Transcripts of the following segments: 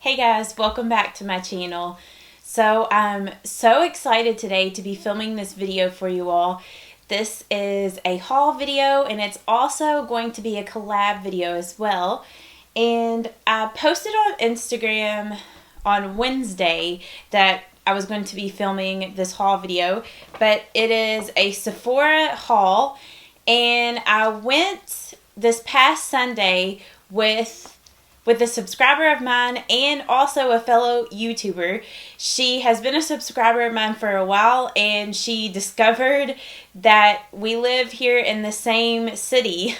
Hey guys, welcome back to my channel. So I'm so excited today to be filming this video for you all. This is a haul video and it's also going to be a collab video as well. And I posted on Instagram on Wednesday that I was going to be filming this haul video, but it is a Sephora haul, and I went this past Sunday with a subscriber of mine and also a fellow YouTuber. She has been a subscriber of mine for a while, and she discovered that we live here in the same city.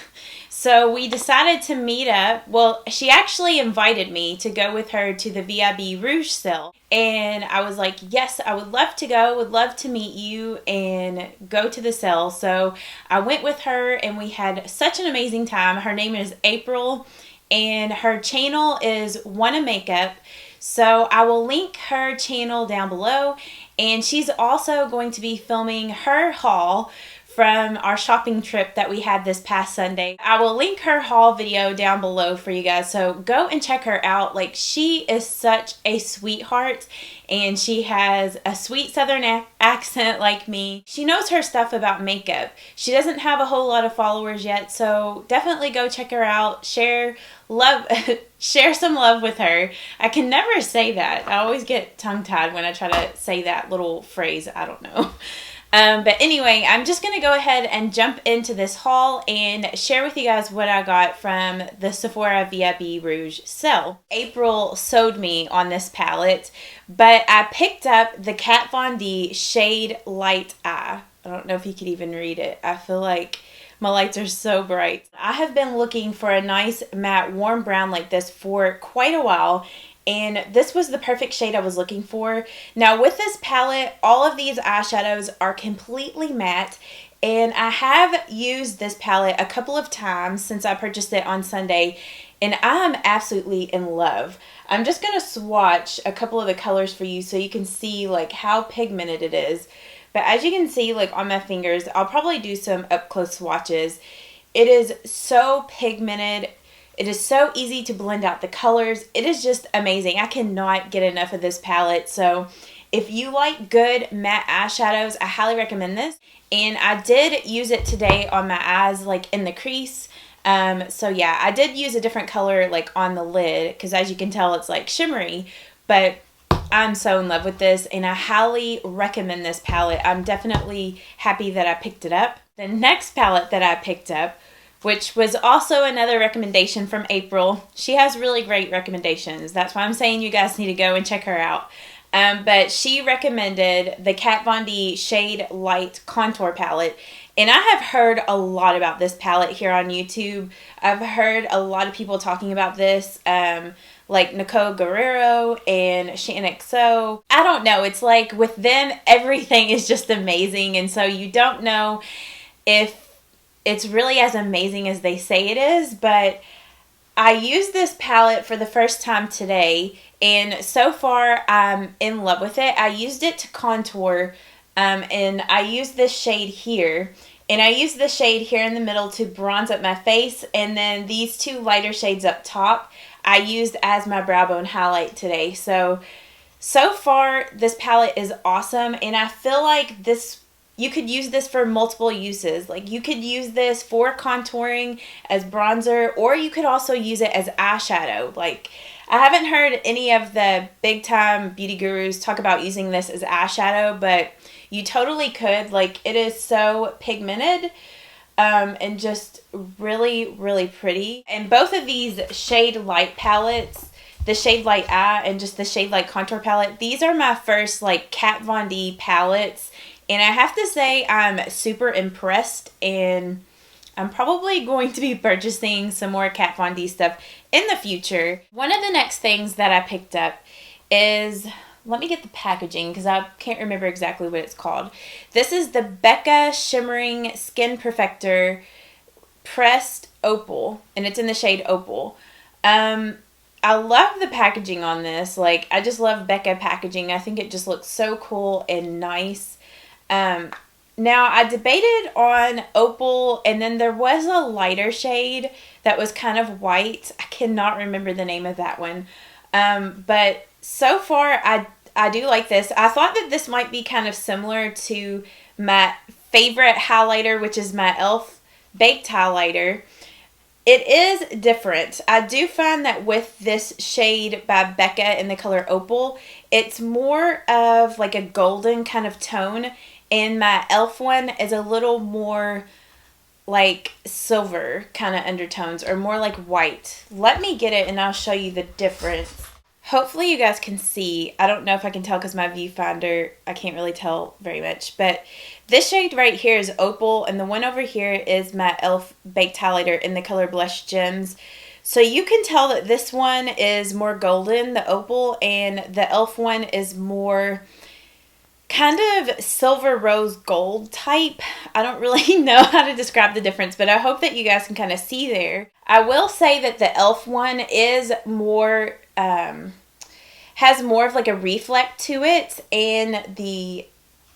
So we decided to meet up. Well, she actually invited me to go with her to the VIB Rouge sale. And I was like, yes, I would love to go, would love to meet you and go to the sale. So I went with her and we had such an amazing time. Her name is April and her channel is wannamakeup. So I will link her channel down below. And she's also going to be filming her haul from our shopping trip that we had this past Sunday. I will link her haul video down below for you guys, so go and check her out. Like, she is such a sweetheart, and she has a sweet southern accent like me. She knows her stuff about makeup. She doesn't have a whole lot of followers yet, so definitely go check her out. Share love, share some love with her. I can never say that. I always get tongue-tied when I try to say that little phrase. I don't know. But anyway, I'm just going to go ahead and jump into this haul and share with you guys what I got from the Sephora VIB Rouge sale. April sold me on this palette, but I picked up the Kat Von D Shade Light Eye. I don't know if you could even read it. I feel like my lights are so bright. I have been looking for a nice matte warm brown like this for quite a while, and this was the perfect shade I was looking for. Now with this palette, all of these eyeshadows are completely matte, and I have used this palette a couple of times since I purchased it on Sunday, and I'm absolutely in love. I'm just going to swatch a couple of the colors for you so you can see like how pigmented it is. But as you can see, like on my fingers, I'll probably do some up close swatches. It is so pigmented. It is so easy to blend out the colors. It is just amazing. I cannot get enough of this palette. So if you like good matte eyeshadows, I highly recommend this. And I did use it today on my eyes, like in the crease. So yeah, I did use a different color like on the lid, because as you can tell, it's like shimmery. But I'm so in love with this, and I highly recommend this palette. I'm definitely happy that I picked it up. The next palette that I picked up, which was also another recommendation from April. She has really great recommendations. That's why I'm saying you guys need to go and check her out. But she recommended the Kat Von D Shade Light Contour Palette. And I have heard a lot about this palette here on YouTube. I've heard a lot of people talking about this, like Nicole Guerrero and Shannon XO. I don't know. It's like with them, everything is just amazing. And so you don't know if it's really as amazing as they say it is, but I used this palette for the first time today, and so far I'm in love with it. I used it to contour, and I used this shade here, and I used this shade here in the middle to bronze up my face, and then these two lighter shades up top I used as my brow bone highlight today. So far this palette is awesome, and I feel like you could use this for multiple uses. Like, you could use this for contouring as bronzer, or you could also use it as eyeshadow. Like, I haven't heard any of the big time beauty gurus talk about using this as eyeshadow, but you totally could. Like, it is so pigmented and just really, really pretty. And both of these Shade Light palettes, the Shade Light Eye and just the Shade Light Contour palette, these are my first like Kat Von D palettes. And I have to say I'm super impressed, and I'm probably going to be purchasing some more Kat Von D stuff in the future. One of the next things that I picked up is, let me get the packaging because I can't remember exactly what it's called. This is the Becca Shimmering Skin Prefector Pressed Opal, and it's in the shade Opal. I love the packaging on this. Like, I just love Becca packaging. I think it just looks so cool and nice. Now I debated on Opal, and then there was a lighter shade that was kind of white. I cannot remember the name of that one. But so far, I do like this. I thought that this might be kind of similar to my favorite highlighter, which is my e.l.f. Baked Highlighter. It is different. I do find that with this shade by Becca in the color Opal, it's more of like a golden kind of tone, and my e.l.f. one is a little more like silver kind of undertones, or more like white. Let me get it and I'll show you the difference. Hopefully you guys can see. I don't know if I can tell because my viewfinder, I can't really tell very much. But this shade right here is Opal, and the one over here is my e.l.f. Baked Highlighter in the color Blush Gems. So you can tell that this one is more golden, the Opal, and the e.l.f. one is more kind of silver rose gold type. I don't really know how to describe the difference, but I hope that you guys can kind of see there. I will say that the e.l.f. one is more... has more of like a reflect to it, and the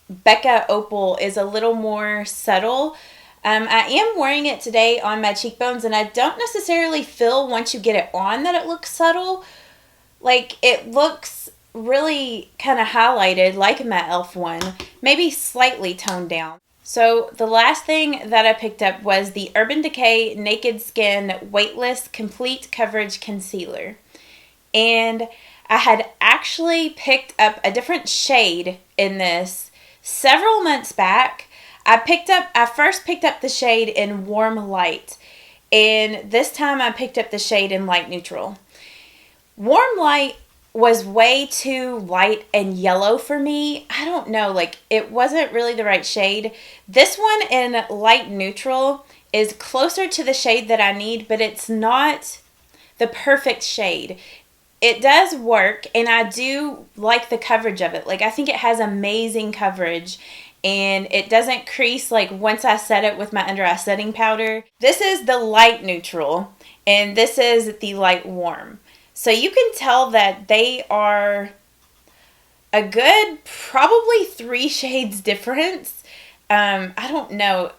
Becca Opal is a little more subtle. I am wearing it today on my cheekbones, and I don't necessarily feel once you get it on that it looks subtle. Like, it looks really kind of highlighted like my e.l.f. one, maybe slightly toned down. So the last thing that I picked up was the Urban Decay Naked Skin Weightless Complete Coverage Concealer. And I had actually picked up a different shade in this several months back. I first picked up the shade in Warm Light, and this time I picked up the shade in Light Neutral. Warm Light was way too light and yellow for me. I don't know, like, it wasn't really the right shade. This one in Light Neutral is closer to the shade that I need, but it's not the perfect shade. It does work, and I do like the coverage of it. Like, I think it has amazing coverage, and it doesn't crease like once I set it with my under eye setting powder. This is the Light Neutral, and this is the Light Warm. So you can tell that they are a good probably 3 shades difference. I don't know.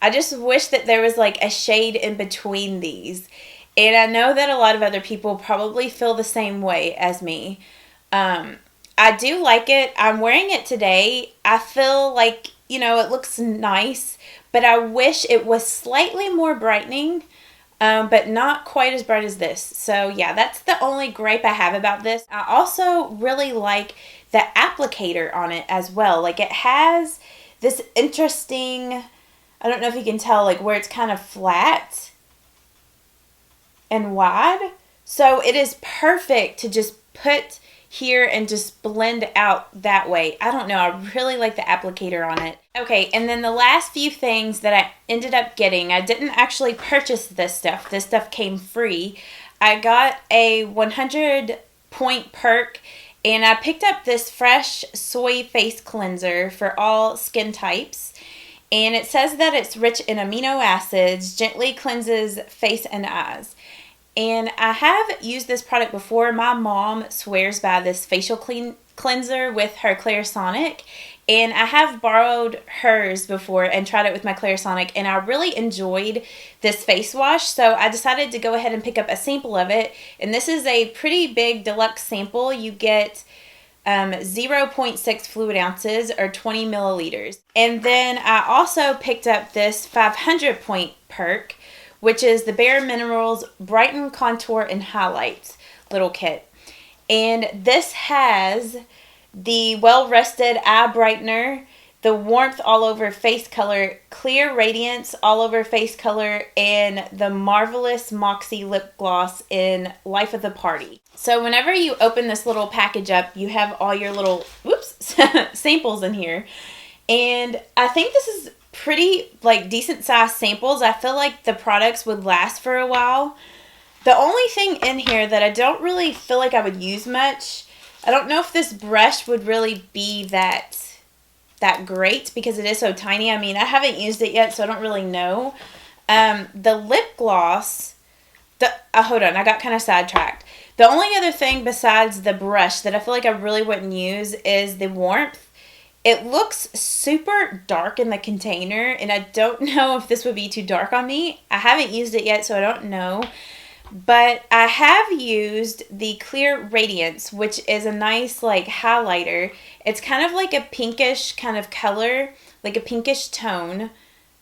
I just wish that there was like a shade in between these. And I know that a lot of other people probably feel the same way as me. I do like it. I'm wearing it today. I feel like, you know, it looks nice, but I wish it was slightly more brightening, but not quite as bright as this. So yeah, that's the only gripe I have about this. I also really like the applicator on it as well. Like, it has this interesting, I don't know if you can tell, like where it's kind of flat and wide. So it is perfect to just put here and just blend out that way. I don't know. I really like the applicator on it. Okay, and then the last few things that I ended up getting, I didn't actually purchase this stuff. This stuff came free. I got a 100 Point Perk, and I picked up this fresh soy face cleanser for all skin types. And it says that it's rich in amino acids, gently cleanses face and eyes. And I have used this product before. My mom swears by this facial cleanser with her Clarisonic. And I have borrowed hers before and tried it with my Clarisonic. And I really enjoyed this face wash. So I decided to go ahead and pick up a sample of it. And this is a pretty big deluxe sample. You get 0.6 fluid ounces or 20 milliliters. And then I also picked up this 500 Point Perk, which is the Bare Minerals Brighten, Contour, and Highlights little kit. And this has the Well Rested Eye Brightener, the Warmth All Over Face Color, Clear Radiance All Over Face Color, and the Marvelous Moxie Lip Gloss in Life of the Party. So whenever you open this little package up, you have all your little, samples in here. And I think this is pretty like decent sized samples. I feel like the products would last for a while. The only thing in here that I don't really feel like I would use much, I don't know if this brush would really be that great because it is so tiny. I mean, I haven't used it yet, so I don't really know. The lip gloss, hold on, I got kind of sidetracked. The only other thing besides the brush that I feel like I really wouldn't use is the Warmth. It looks super dark in the container, and I don't know if this would be too dark on me. I haven't used it yet, so I don't know. But I have used the Clear Radiance, which is a nice like highlighter. It's kind of like a pinkish kind of color, like a pinkish tone.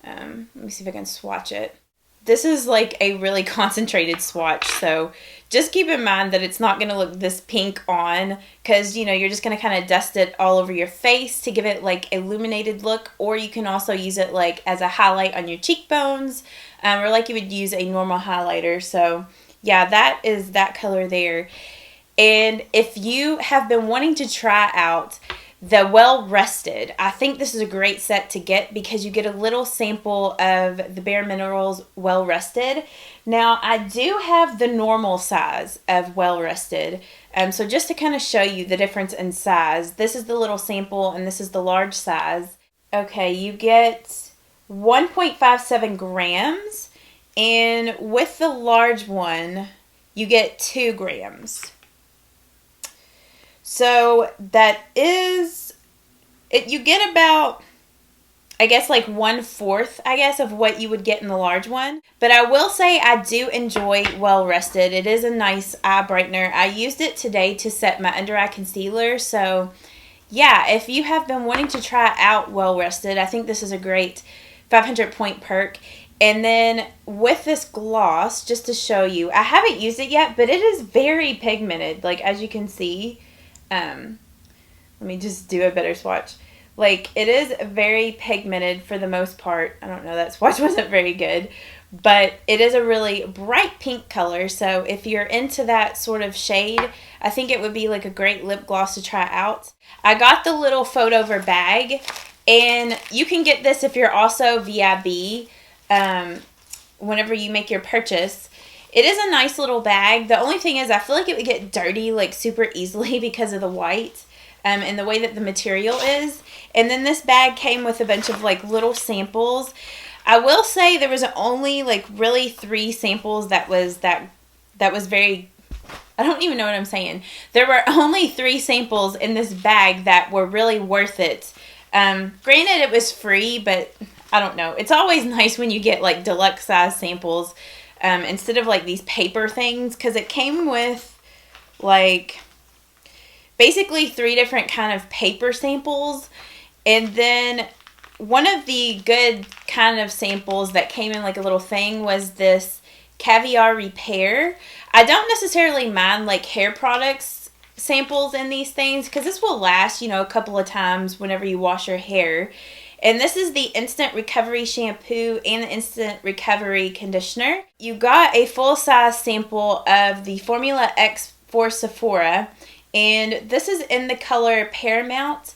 Let me see if I can swatch it. This is like a really concentrated swatch, so just keep in mind that it's not going to look this pink on, because you know you're just going to kind of dust it all over your face to give it like illuminated look, or you can also use it like as a highlight on your cheekbones, or like you would use a normal highlighter. So yeah, that is that color there. And if you have been wanting to try out the Well Rested, I think this is a great set to get because you get a little sample of the Bare Minerals Well Rested. Now, I do have the normal size of Well Rested. So just to kind of show you the difference in size, this is the little sample and this is the large size. Okay, you get 1.57 grams, and with the large one, you get 2 grams. So that is, you get about, I guess like 1/4, I guess, of what you would get in the large one. But I will say I do enjoy Well Rested. It is a nice eye brightener. I used it today to set my under eye concealer. So yeah, if you have been wanting to try out Well Rested, I think this is a great 500 Point Perk. And then with this gloss, just to show you, I haven't used it yet, but it is very pigmented, like as you can see. Let me just do a better swatch. Like, it is very pigmented for the most part. I don't know, that swatch wasn't very good, but it is a really bright pink color. So if you're into that sort of shade, I think it would be like a great lip gloss to try out. I got the little fold over bag, and you can get this if you're also VIB, whenever you make your purchase. It is a nice little bag. The only thing is I feel like it would get dirty like super easily because of the white and the way that the material is. And then this bag came with a bunch of like little samples. I will say there was only like really 3 samples that was very, I don't even know what I'm saying. There were only 3 samples in this bag that were really worth it. Granted, it was free, but I don't know. It's always nice when you get like deluxe size samples. Instead of like these paper things, because it came with like basically 3 different kind of paper samples, and then one of the good kind of samples that came in like a little thing was this Caviar Repair. I don't necessarily mind like hair products samples in these things because this will last, you know, a couple of times whenever you wash your hair. And this is the Instant Recovery Shampoo and the Instant Recovery Conditioner. You got a full-size sample of the Formula X for Sephora, and this is in the color Paramount.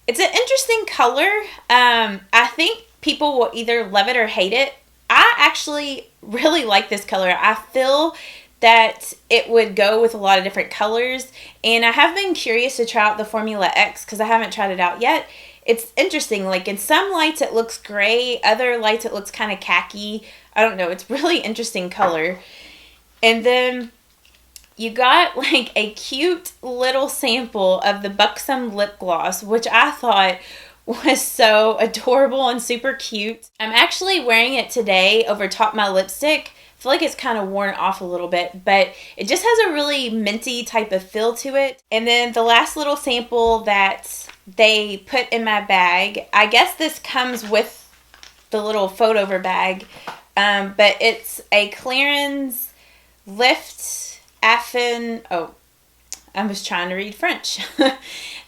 It's an interesting color. I think people will either love it or hate it. I actually really like this color. I feel that it would go with a lot of different colors, and I have been curious to try out the Formula X because I haven't tried it out yet. It's interesting, like in some lights it looks gray, other lights it looks kind of khaki. I don't know, it's really interesting color. And then you got like a cute little sample of the Buxom lip gloss, which I thought was so adorable and super cute. I'm actually wearing it today over top my lipstick. I feel like it's kind of worn off a little bit, but it just has a really minty type of feel to it. And then the last little sample that they put in my bag, I guess this comes with the little fold over bag, but it's a Clarins Lift Affin. Oh, I was trying to read French.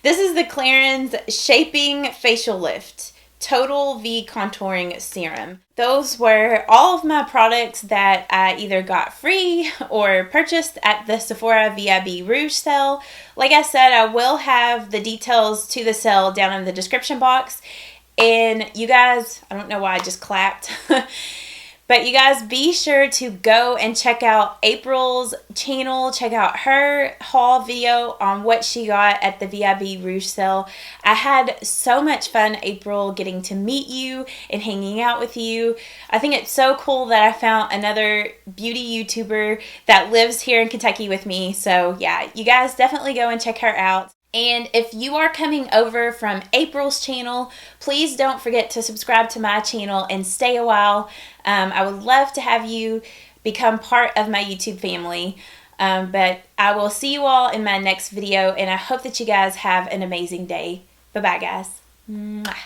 This is the Clarins Shaping Facial Lift Total V Contouring Serum. Those were all of my products that I either got free or purchased at the Sephora VIB Rouge sale. Like I said, I will have the details to the sale down in the description box. And you guys, I don't know why I just clapped. But you guys be sure to go and check out April's channel. Check out her haul video on what she got at the VIB Rouge sale. I had so much fun, April, getting to meet you and hanging out with you. I think it's so cool that I found another beauty YouTuber that lives here in Kentucky with me. So yeah, you guys definitely go and check her out. And if you are coming over from April's channel, please don't forget to subscribe to my channel and stay a while. I would love to have you become part of my YouTube family. But I will see you all in my next video, and I hope that you guys have an amazing day. Bye-bye, guys. Mwah.